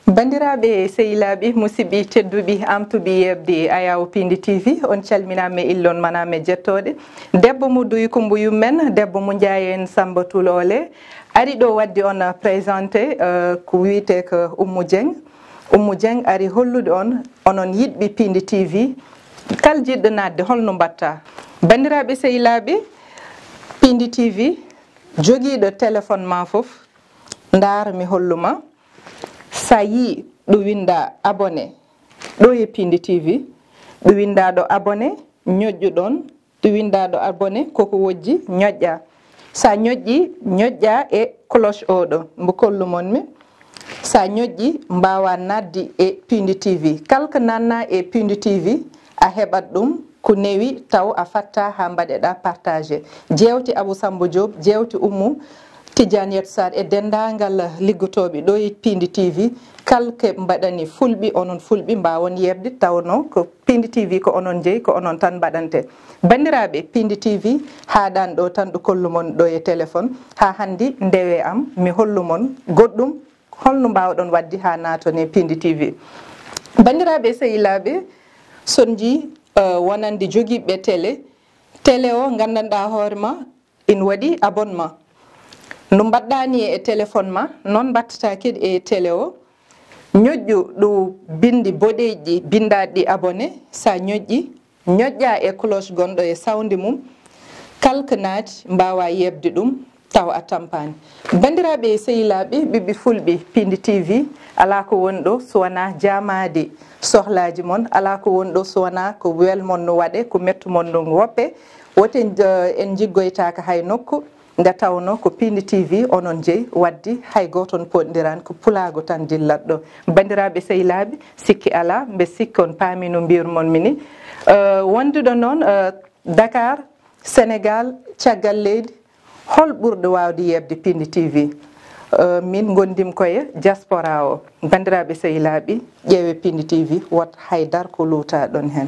Bandiraɓe sehilaɓe musidɓe tedduɓe amtuɓe yebde Ayaw Pindi TV on calminama illon maname jettoɗe debbo mo duyi ko mbuyum men debbo mo Ndiaye en Samba Tulole ari ɗo wadde on présenté ko wiyete ko Oumou Dieng ari hollude on onon yiɗɓe Pindi TV kal jiɗɗo nadde holno mbatta bandiraɓe sehilaɓe Pindi TV joguiɗo téléphone ma foof ndar mi holluma sa yi ɗo winda abonné ɗo e Pindi TV ɗo winda ɗo abonné ñoƴƴu ɗon ɗo winda ɗo abonné koko wojji ñoƴƴa sa ñoƴƴi ñoƴƴa e cloche oɗo mbo kollumonmi sa ñoƴƴi mbawa naddi e Pindi TV kalko nanna e Pindi TV a heɓat ɗum ko newi taw a fatta ha mbaɗeɗa partagé jewte Abou Samba Diop jewte Oumou Tidiane Sar e dendagal liggotoɓe ɗo e Pindi TV kalke mbaɗani fulɓi onon fulɓi mbawon yebde tawno ko Pindi TV ko onon jeeyi ko onon tan mbaɗante bandiraɓe Pindi TV haɗan ɗo tan ɗo kollumon ɗo e téléphone ha handi ndewe am mi hollumon goɗɗum holno mbawɗon wadde ha naton e Pindi TV bandiraɓe sehilaɓe son ji wonande joguiɓe télé o gandanɗa hoorema ina waɗi abonnement no mbaɗɗani e téléphone ma noon mbattata kadi e télé o ñoƴƴu ɗo bindi boɗeji bindaɗi ɗi abonné sa ñoƴƴi ñoƴƴa e cloche gonɗo e sawdi mum kalko naati mbawa yebde ɗum taw a tampani bandiraɓe sehilaɓe ɓiɓɓe fulɓe Pindi TV ala ko woni ɗo so wona jamade sohlaji mon ala ko woni ɗo so wona ko welmon no waɗe ko mettumon no woppe woten en jiggoytaka hay nokku nde tawno ko Pindi TV onon jeeyi waddi hay goton poɗɗiran ko pulago tan dillat ɗo bandiraɓe sehilaɓe sikki ala mbe sikki on paami no mbirumon mini wonduɗo noon Dakar Sénégal caggal leydi hol ɓurɗo wawde yebde Pindi TV min gondim koye diaspora o bandiraɓe sehilaɓe ƴeewe Pindi TV wat haydar ko luta ɗon hen